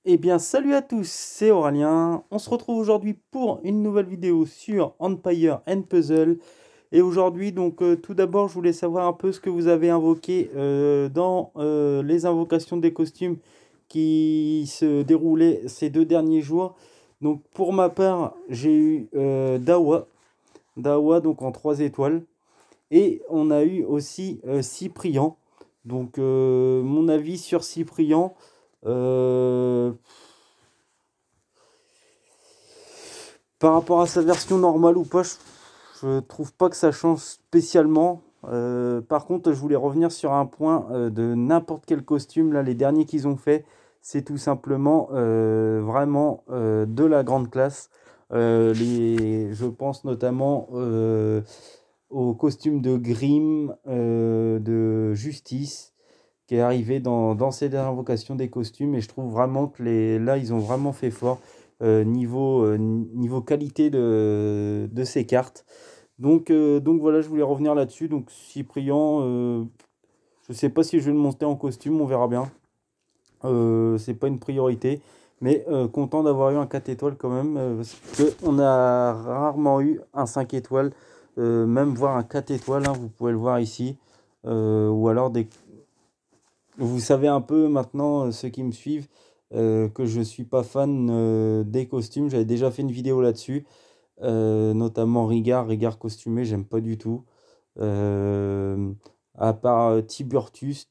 Eh bien, salut à tous, c'est Aurélien. On se retrouve aujourd'hui pour une nouvelle vidéo sur Empire and Puzzle. Et aujourd'hui, tout d'abord, je voulais savoir un peu ce que vous avez invoqué dans les invocations des costumes qui se déroulaient ces 2 derniers jours. Donc, pour ma part, j'ai eu Dawa donc en 3 étoiles. Et on a eu aussi Cyprien. Donc, mon avis sur Cyprien. euh, Par rapport à sa version normale ou pas, je trouve pas que ça change spécialement. Par contre, je voulais revenir sur un point de n'importe quel costume. Là, les derniers qu'ils ont fait, c'est tout simplement vraiment de la grande classe. Je pense notamment au costume de Grimm, de Justice, qui est arrivé dans ces invocations des costumes. Et je trouve vraiment que là, ils ont vraiment fait fort niveau qualité de ces cartes. Donc voilà, je voulais revenir là-dessus. Donc Cyprien, je sais pas si je vais le monter en costume, on verra bien. C'est pas une priorité. Mais content d'avoir eu un 4 étoiles quand même. Parce qu'on a rarement eu un 5 étoiles. Même voir un 4 étoiles, hein, vous pouvez le voir ici. Ou alors vous savez un peu maintenant, ceux qui me suivent, que je suis pas fan des costumes. J'avais déjà fait une vidéo là-dessus. Notamment Rigard costumé, j'aime pas du tout. Euh, à part Tiburtus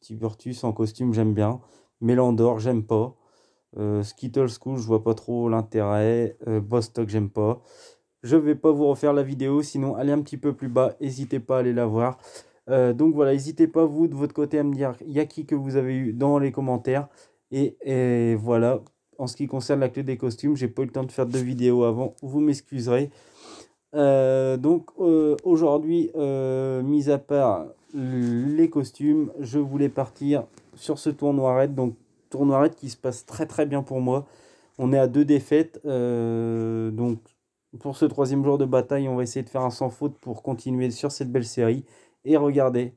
en costume, j'aime bien. Mélandor, j'aime pas. Skittle School, je vois pas trop l'intérêt. Bostock, j'aime pas. Je vais pas vous refaire la vidéo, sinon allez un petit peu plus bas, n'hésitez pas à aller la voir. Donc voilà, n'hésitez pas vous de votre côté à me dire il y a qui que vous avez eu dans les commentaires. Et voilà, en ce qui concerne la clé des costumes, j'ai pas eu le temps de faire de vidéo avant, vous m'excuserez. Aujourd'hui, mis à part les costumes, je voulais partir sur ce tournoi raid. Donc tournoi raid qui se passe très très bien pour moi. On est à 2 défaites. Donc pour ce 3e jour de bataille, on va essayer de faire un sans faute pour continuer sur cette belle série. Et regardez,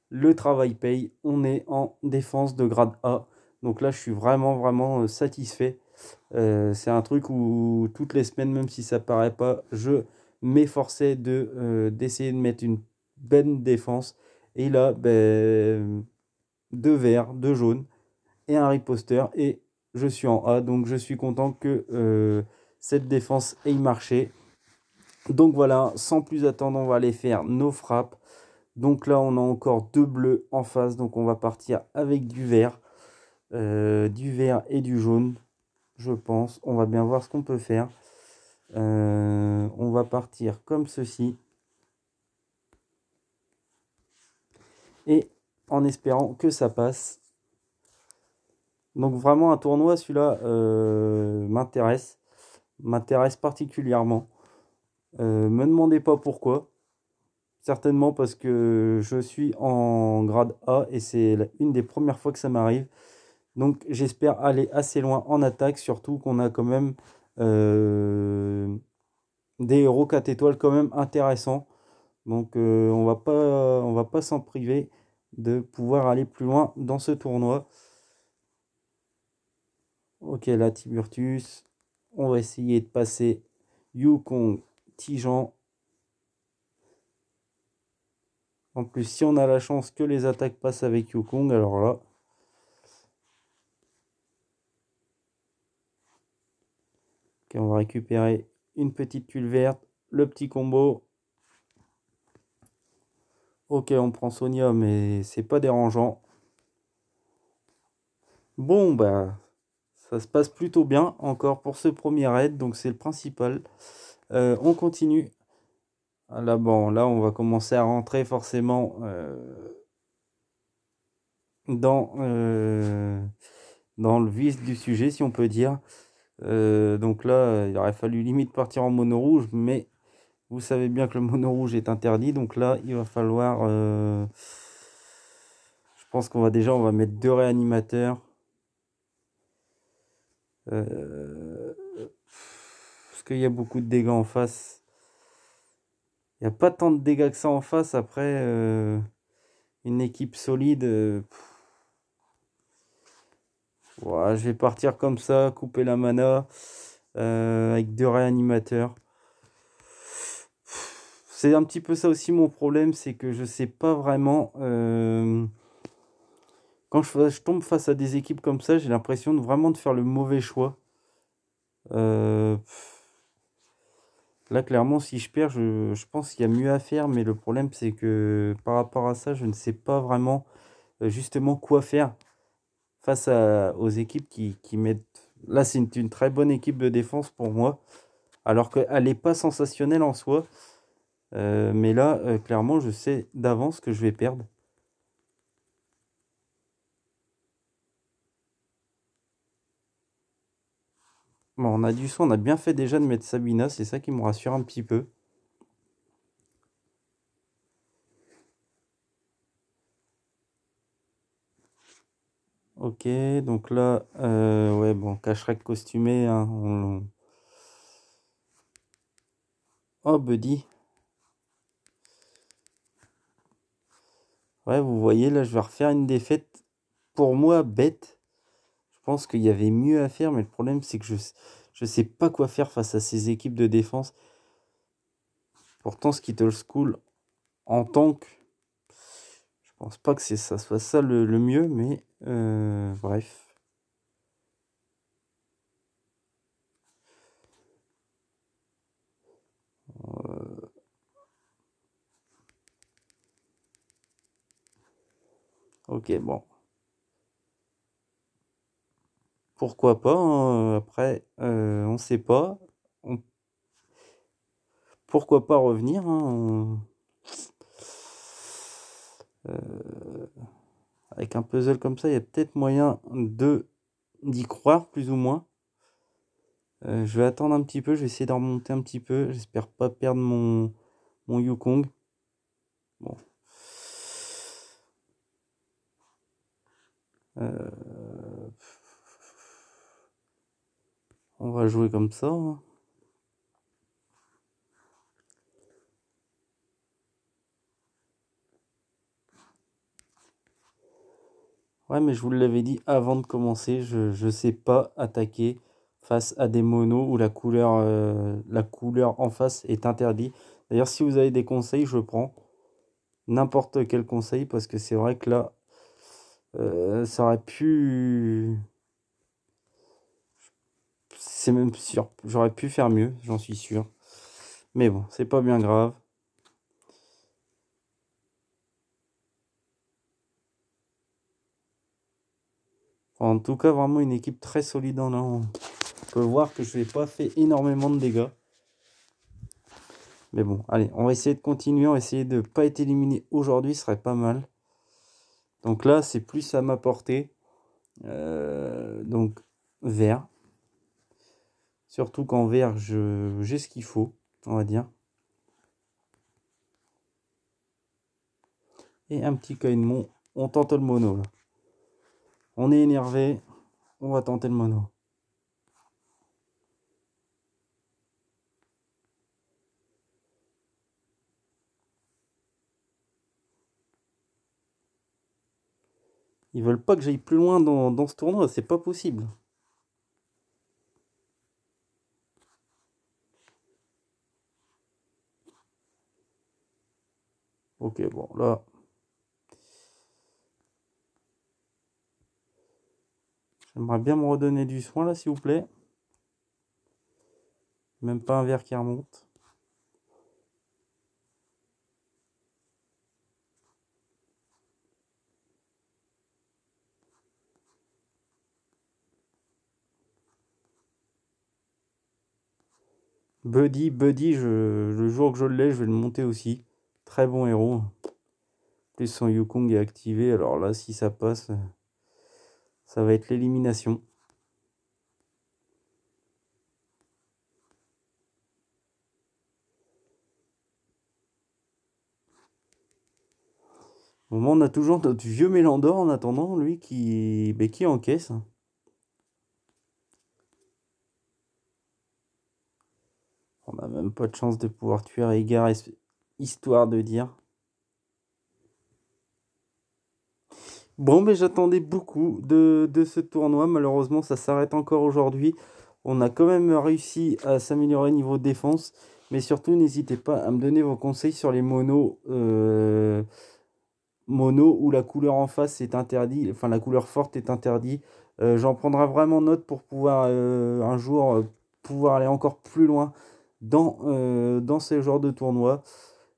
le travail paye. On est en défense de grade A. Donc là, je suis vraiment vraiment satisfait. C'est un truc où toutes les semaines, même si ça paraît pas, je m'efforçais d'essayer de mettre une bonne défense. Et là, ben, 2 verts, 2 jaunes et un riposter. Et je suis en A, donc je suis content que cette défense ait marché. Donc voilà, sans plus attendre, on va aller faire nos frappes. Donc là, on a encore 2 bleus en face, donc on va partir avec du vert et du jaune, je pense. On va bien voir ce qu'on peut faire. On va partir comme ceci. Et en espérant que ça passe. Donc vraiment un tournoi, celui-là m'intéresse particulièrement. Me demandez pas pourquoi. Certainement parce que je suis en grade A et c'est une des premières fois que ça m'arrive. Donc j'espère aller assez loin en attaque, surtout qu'on a quand même des héros 4 étoiles quand même intéressants. Donc on va pas s'en priver de pouvoir aller plus loin dans ce tournoi. Ok, là Tiburtus. On va essayer de passer Yukong, Tijan. En plus, si on a la chance que les attaques passent avec Yukong, alors là. Ok, on va récupérer une petite tuile verte, le petit combo. Ok, on prend Sonia, mais c'est pas dérangeant. Bon, bah, ça se passe plutôt bien encore pour ce premier raid, donc c'est le principal. On continue. Là, bon, là, on va commencer à rentrer forcément dans, dans le vif du sujet, si on peut dire. Donc là, il aurait fallu limite partir en mono rouge, mais vous savez bien que le mono rouge est interdit. Donc là, il va falloir... je pense on va mettre 2 réanimateurs. Parce qu'il y a beaucoup de dégâts en face. Il n'y a pas tant de dégâts que ça en face. Après, une équipe solide, Voilà, je vais partir comme ça, couper la mana avec 2 réanimateurs. C'est un petit peu ça aussi mon problème, c'est que je sais pas vraiment. Quand je tombe face à des équipes comme ça, j'ai l'impression de vraiment de faire le mauvais choix. Euh, Là, clairement, si je perds, je pense qu'il y a mieux à faire, mais le problème, c'est que par rapport à ça, je ne sais pas vraiment justement quoi faire face aux équipes qui mettent. Là, c'est une très bonne équipe de défense pour moi, alors qu'elle n'est pas sensationnelle en soi. Mais là, clairement, je sais d'avance que je vais perdre. Bon, on a du son, on a bien fait déjà de mettre Sabina, c'est ça qui me rassure un petit peu. Ok, donc là, ouais, bon, cache-rec costumé, hein, Oh, Buddy. Ouais, vous voyez, là, je vais refaire une défaite. Pour moi, bête. Je pense qu'il y avait mieux à faire, mais le problème, c'est que je sais pas quoi faire face à ces équipes de défense. Pourtant, Skittle School, en tank, je pense pas que ça soit ça le mieux, mais bref. Ok, bon. Pourquoi pas, hein, après, on sait pas. On- Pourquoi pas revenir, hein, avec un puzzle comme ça, il y a peut-être moyen d'y croire, plus ou moins. Je vais attendre un petit peu, je vais essayer de remonter un petit peu. J'espère pas perdre mon Yukong. Bon. On va jouer comme ça, hein. Ouais, mais je vous l'avais dit avant de commencer, je sais pas attaquer face à des monos où la couleur en face est interdite. D'ailleurs, si vous avez des conseils, je prends n'importe quel conseil parce que c'est vrai que là, ça aurait pu. C'est même sûr, j'aurais pu faire mieux, j'en suis sûr. Mais bon, c'est pas bien grave. En tout cas, vraiment une équipe très solide en là. On peut voir que je n'ai pas fait énormément de dégâts. Mais bon, allez, on va essayer de continuer. On va essayer de ne pas être éliminé aujourd'hui, ce serait pas mal. Donc là, c'est plus à ma portée. Donc, vert. Surtout qu'en vert, j'ai ce qu'il faut, on va dire. Et un petit Kainmon. On tente le mono, là. On est énervé. On va tenter le mono. Ils veulent pas que j'aille plus loin dans ce tournoi, c'est pas possible. Ok, bon, là. J'aimerais bien me redonner du soin, là, s'il vous plaît. Même pas un verre qui remonte. Buddy, le jour que je l'ai, je vais le monter aussi. Très bon héros. Plus son Yukong est activé, alors là, si ça passe, ça va être l'élimination. Au moment, on a toujours notre vieux Mélandor en attendant, lui, qui encaisse. On n'a même pas de chance de pouvoir tuer Rhaegar, histoire de dire. Bon, mais j'attendais beaucoup de ce tournoi. Malheureusement, ça s'arrête encore aujourd'hui. On a quand même réussi à s'améliorer niveau défense. Mais surtout, n'hésitez pas à me donner vos conseils sur les mono où la couleur en face est interdite, enfin la couleur forte est interdite. J'en prendrai vraiment note pour pouvoir un jour pouvoir aller encore plus loin dans ce genre de tournoi.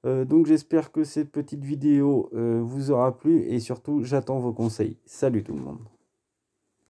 Donc j'espère que cette petite vidéo vous aura plu et surtout j'attends vos conseils. Salut tout le monde.